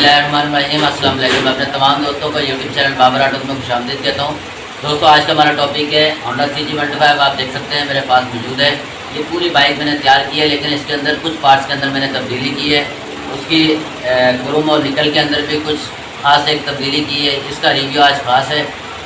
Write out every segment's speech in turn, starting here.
बिस्मिल्लाहिर्रहमानिर्रहीम। अस्सलाम वालेकुम। मैं अपने तमाम दोस्तों को यूट्यूब चैनल बाबर ऑटोज में खुशामदीद कहता हूँ। दोस्तों आज का हमारा टॉपिक है होंडा CG25। आप देख सकते हैं मेरे पास मौजूद है। ये पूरी बाइक मैंने तैयार की है, लेकिन इसके अंदर कुछ पार्ट्स के अंदर मैंने तब्दीली की है। उसकी क्रोम और निकल के अंदर भी कुछ खास एक तब्दीली की है। इसका रिव्यू आज खास है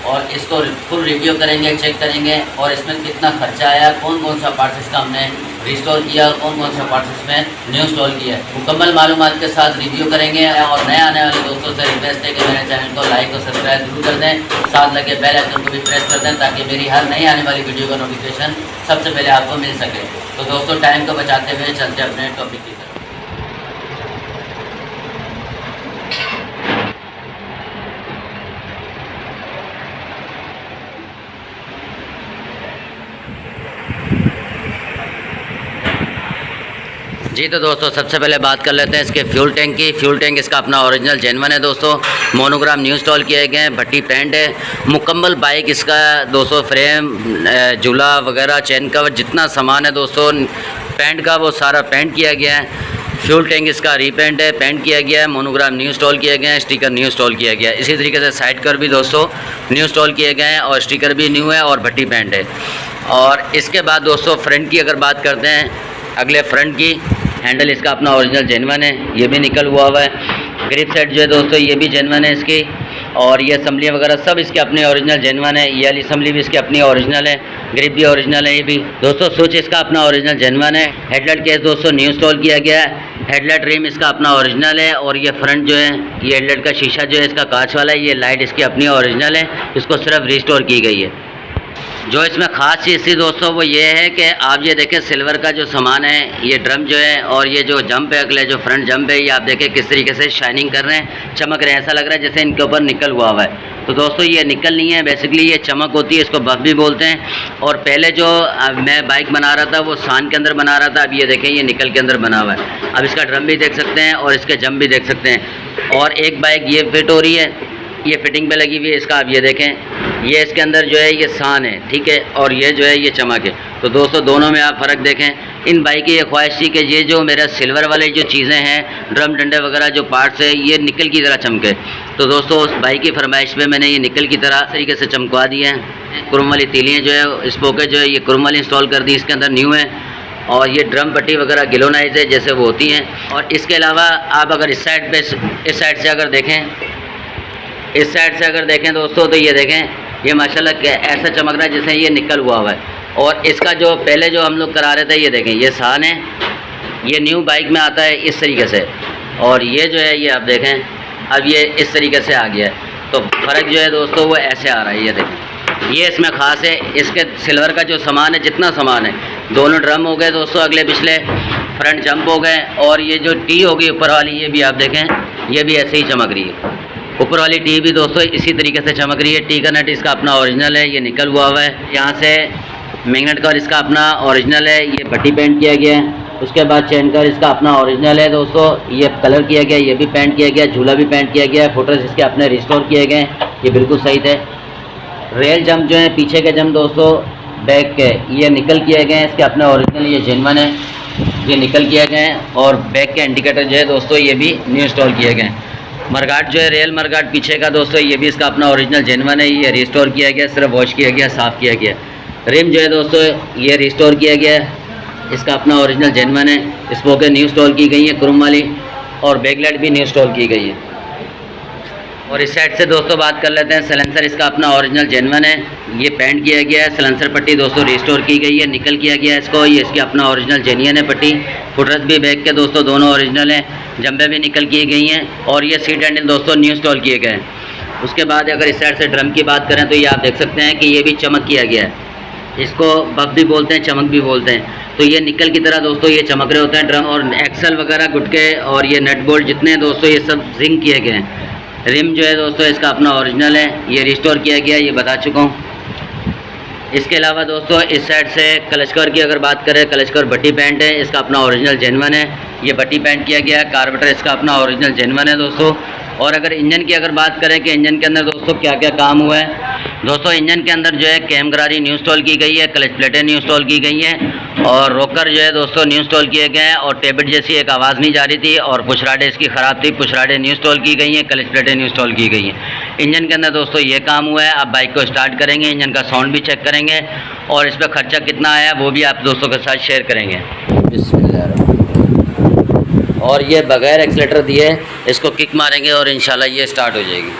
और इसको फुल रिव्यू करेंगे, चेक करेंगे और इसमें कितना खर्चा आया, कौन कौन सा पार्ट्स इसका हमने रिस्टोर किया और कौन कौन सा पार्ट्स इसमें न्यू इंस्टॉल किया है। मुकम्मल मालूमात के साथ रिव्यू करेंगे। और नए आने वाले दोस्तों से रिक्वेस्ट है कि मेरे चैनल को लाइक और सब्सक्राइब जरूर कर दें, साथ लगे बेल आइकन को भी प्रेस कर दें ताकि मेरी हर नई आने वाली वीडियो का नोटिफिकेशन सबसे पहले आपको मिल सके। तो दोस्तों टाइम को बचाते हुए चलते अपने टॉपिक की तरफ। जी तो दोस्तों सबसे पहले बात कर लेते हैं इसके फ्यूल टैंक की। फ्यूल टैंक इसका अपना ओरिजिनल जेन्युइन है दोस्तों। मोनोग्राम न्यू इंस्टॉल किए गए हैं, भट्टी पेंट है। मुकम्मल बाइक इसका दोस्तों फ्रेम, झूला वगैरह, चैन कवर, जितना सामान है दोस्तों पेंट का वो सारा पेंट किया गया है। फ्यूल टैंक इसका रीपेंट है, पेंट किया गया है। मोनोग्राम न्यू इंस्टॉल किए गए हैं, स्टिकर न्यू इंस्टॉल किया गया है। इसी तरीके से साइड कर भी दोस्तों न्यू इंस्टॉल किए गए हैं और स्टिकर भी न्यू है और भट्टी पेंट है। और इसके बाद दोस्तों फ्रंट की अगर बात करते हैं, अगले फ्रंट की हैंडल इसका अपना ओरिजिनल जेन्युइन है, ये भी निकल हुआ है। ग्रिप सेट जो है दोस्तों ये भी जेन्युइन है इसकी। और ये असम्बली वगैरह सब इसके अपने ओरिजिनल जेन्युइन है। ये वाली असम्बली भी इसकी अपनी ओरिजिनल है, ग्रिप भी ओरिजिनल है। ये भी दोस्तों स्विच इसका अपना ओरिजिनल जेन्युइन है। हेडलाइट केस दोस्तों न्यू इंस्टॉल किया गया है। हेडलाइट रिम इसका अपना ओरिजिनल है। और ये फ्रंट जो है ये हेडलाइट का शीशा जो है इसका कांच वाला है। ये लाइट इसकी अपनी ओरिजिनल है, इसको सिर्फ रिस्टोर की गई है। जो इसमें ख़ास चीज़ थी दोस्तों वो ये है कि आप ये देखें सिल्वर का जो सामान है, ये ड्रम जो है और ये जो जंप है, अगले जो फ्रंट जंप है, ये आप देखें किस तरीके से शाइनिंग कर रहे हैं, चमक रहे हैं। ऐसा लग रहा है जैसे इनके ऊपर निकल हुआ है। तो दोस्तों ये निकल नहीं है, बेसिकली ये चमक होती है, इसको बफ भी बोलते हैं। और पहले जो मैं बाइक बना रहा था वो सान के अंदर बना रहा था, अब ये देखें ये निकल के अंदर बना हुआ है। अब इसका ड्रम भी देख सकते हैं और इसके जंप भी देख सकते हैं। और एक बाइक ये फिट हो रही है, ये फिटिंग पे लगी हुई है इसका। आप ये देखें ये इसके अंदर जो है ये सान है, ठीक है, और ये जो है ये चमक है। तो दोस्तों दोनों में आप फ़र्क देखें। इन बाइक की ये ख्वाहिश थी कि ये जो मेरा सिल्वर वाले जो चीज़ें हैं, ड्रम डंडे वगैरह जो पार्ट्स है, ये निकल की तरह चमके। तो दोस्तों उस बाइक की फरमाइश पे मैंने ये निकल की तरह तरीके से चमकवा दिए हैं। क्रोम वाली तीलियाँ जो है, स्पोके जो है ये क्रोम वाली इंस्टॉल कर दी, इसके अंदर न्यू है। और ये ड्रम पट्टी वगैरह गिलोनाइज है जैसे वो होती हैं। और इसके अलावा आप अगर इस साइड से अगर देखें, इस साइड से अगर देखें दोस्तों तो ये देखें ये माशाल्लाह ऐसा चमक रहा है जैसे ये निकल हुआ है। और इसका जो पहले जो हम लोग करा रहे थे ये देखें ये सान है, ये न्यू बाइक में आता है इस तरीके से। और ये जो है ये आप देखें अब ये इस तरीके से आ गया है। तो फ़र्क जो है दोस्तों वो ऐसे आ रहा है, ये देखें ये इसमें ख़ास है। इसके सिल्वर का जो सामान है, जितना सामान है, दोनों ड्रम हो गए दोस्तों अगले पिछले, फ्रंट जंप हो गए। और ये जो टी होगी ऊपर वाली ये भी आप देखें ये भी ऐसे ही चमक रही है। ऊपर वाली टी भी दोस्तों इसी तरीके से चमक रही है। टी का नट इसका अपना ओरिजिनल है, ये निकल हुआ है। यहाँ से मैग्नेट कवर इसका अपना ओरिजिनल है, ये भट्टी पेंट किया गया है। उसके बाद चैन कवर इसका अपना ओरिजिनल है दोस्तों, ये कलर किया गया, ये भी पेंट किया गया। झूला भी पेंट किया गया है। फुटर्स इसके अपने रिस्टोर किए गए, ये बिल्कुल सही थे। रेल जंप जो है पीछे के जंप दोस्तों बैक के ये निकल किए गए हैं, इसके अपने ओरिजिनल ये जेन्युइन है, ये निकल किए गए हैं। और बैक के इंडिकेटर जो है दोस्तों ये भी न्यू इंस्टॉल किए गए हैं। मरगाट जो है रेल मरगाट पीछे का दोस्तों ये भी इसका अपना ओरिजिनल जेन्युइन है, ये रिस्टोर किया गया, सिर्फ वॉश किया गया, साफ़ किया गया। रिम जो है दोस्तों ये रिस्टोर किया गया है, इसका अपना ओरिजिनल जेन्युइन है। स्पोके न्यू इंस्टॉल की गई है क्रोम वाली, और बैकलाइट भी न्यू इंस्टॉल की गई है। और इस साइड से दोस्तों बात कर लेते हैं, सलेंसर इसका अपना ओरिजिनल जेन्युइन है, ये पेंट किया गया है। सलेंसर पट्टी दोस्तों रिस्टोर की गई है, निकल किया गया है इसको, ये इसकी अपना ओरिजिनल जेन्युइन है पट्टी। फुटर्स भी बैक के दोस्तों दोनों ओरिजिनल हैं, जंबे भी निकल की गई हैं। और ये सीट हैंडल दोस्तों न्यू इंस्टॉल किए गए हैं। उसके बाद अगर इस साइड से ड्रम की बात करें तो ये आप देख सकते हैं कि ये भी चमक किया गया है, इसको बफ भी बोलते हैं, चमक भी बोलते हैं। तो ये निकल की तरह दोस्तों ये चमक रहे होते हैं ड्रम। और एक्सल वगैरह गुटके और ये नट बोल्ट जितने हैं दोस्तों ये सब जिंक किए गए हैं। रिम जो है दोस्तों इसका अपना ओरिजिनल है, ये रिस्टोर किया गया, ये बता चुका हूँ। इसके अलावा दोस्तों इस साइड से क्लच कवर की अगर बात करें, क्लच कवर भट्टी पेंट है, इसका अपना ओरिजिनल जेन्युइन है, ये भट्टी पेंट किया गया है। कार्बोरेटर इसका अपना ओरिजिनल जेन्युइन है दोस्तों। और अगर इंजन की अगर बात करें कि इंजन के अंदर दोस्तों क्या क्या काम हुआ है, दोस्तों इंजन के अंदर जो है कैम गरारी न्यू इंस्टॉल की गई है, क्लच प्लेटें न्यू इंस्टॉल की गई हैं और रोकर जो है दोस्तों न्यू इंस्टॉल किए गए हैं और टेबिट जैसी एक आवाज़ नहीं जा रही थी और पुशराडे इसकी ख़राब थी, पुशराडे न्यू इंस्टॉल की गई हैं, क्लच प्लेटें न्यू इंस्टॉल की गई हैं। इंजन के अंदर दोस्तों ये काम हुआ है। अब बाइक को स्टार्ट करेंगे, इंजन का साउंड भी चेक करेंगे और इस पर खर्चा कितना आया वो भी आप दोस्तों के साथ शेयर करेंगे। बिस्मिल्लाह। और ये बगैर एक्सीलेटर दिए इसको किक मारेंगे और इंशाल्लाह ये स्टार्ट हो जाएगी।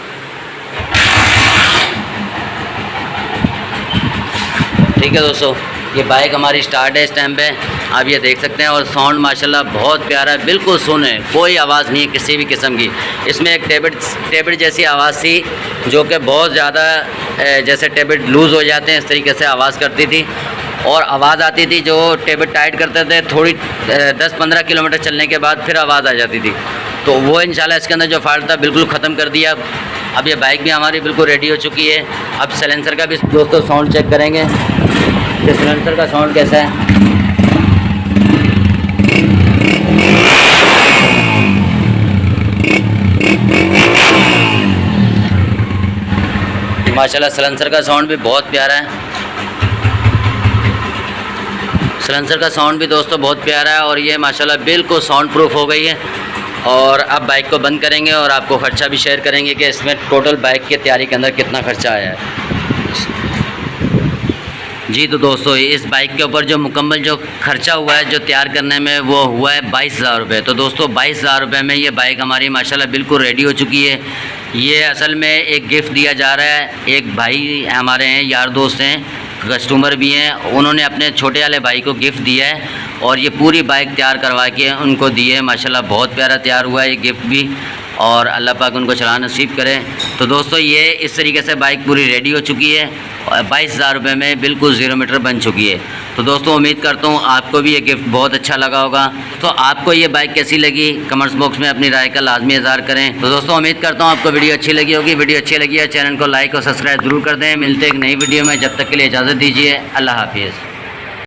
ठीक है दोस्तों, ये बाइक हमारी स्टार्ट है इस टाइम पे, आप ये देख सकते हैं और साउंड माशाल्लाह बहुत प्यारा है, बिल्कुल सुने, कोई आवाज़ नहीं है किसी भी किस्म की। इसमें एक टेबिट जैसी आवाज़ थी जो कि बहुत ज़्यादा जैसे टेबिट लूज़ हो जाते हैं इस तरीके से आवाज़ करती थी और आवाज़ आती थी। जो टेबिट टाइट करते थे थोड़ी 10-15 किलोमीटर चलने के बाद फिर आवाज़ आ जाती थी, तो वो इंशाल्लाह इसके अंदर जो फॉल्ट था बिल्कुल ख़त्म कर दिया। अब ये बाइक भी हमारी बिल्कुल रेडी हो चुकी है। अब साइलेंसर का भी दोस्तों साउंड चेक करेंगे कि साइलेंसर का साउंड कैसा है। माशाल्लाह साइलेंसर का साउंड भी बहुत प्यारा है। साइलेंसर का साउंड भी दोस्तों बहुत प्यारा है और ये माशाल्लाह बिल्कुल साउंड प्रूफ हो गई है। और अब बाइक को बंद करेंगे और आपको ख़र्चा भी शेयर करेंगे कि इसमें टोटल बाइक की तैयारी के अंदर कितना ख़र्चा आया है। जी तो दोस्तों इस बाइक के ऊपर जो मुकम्मल जो ख़र्चा हुआ है जो तैयार करने में वो हुआ है 22,000 रुपये। तो दोस्तों 22,000 रुपये में ये बाइक हमारी माशाल्लाह बिल्कुल रेडी हो चुकी है। ये असल में एक गिफ्ट दिया जा रहा है, एक भाई हमारे हैं, यार दोस्त हैं, कस्टमर भी हैं, उन्होंने अपने छोटे वाले भाई को गिफ्ट दिया है और ये पूरी बाइक तैयार करवा के उनको दी है। माशाल्लाह बहुत प्यारा तैयार हुआ है ये गिफ्ट भी और अल्लाह पाक उनको चलाना नसीब करे। तो दोस्तों ये इस तरीके से बाइक पूरी रेडी हो चुकी है और 22,000 रुपये में बिल्कुल 0 मीटर बन चुकी है। तो दोस्तों उम्मीद करता हूँ आपको भी ये गिफ्ट बहुत अच्छा लगा होगा। तो आपको ये बाइक कैसी लगी कमेंट्स बॉक्स में अपनी राय का लाजमी इज़हार करें। तो दोस्तों उम्मीद करता हूँ आपको वीडियो अच्छी लगी होगी। वीडियो अच्छी लगी है चैनल को लाइक और सब्सक्राइब ज़रूर कर दें। मिलते हैं एक नई वीडियो में, जब तक के लिए इजाज़त दीजिए। अल्लाह हाफिज़।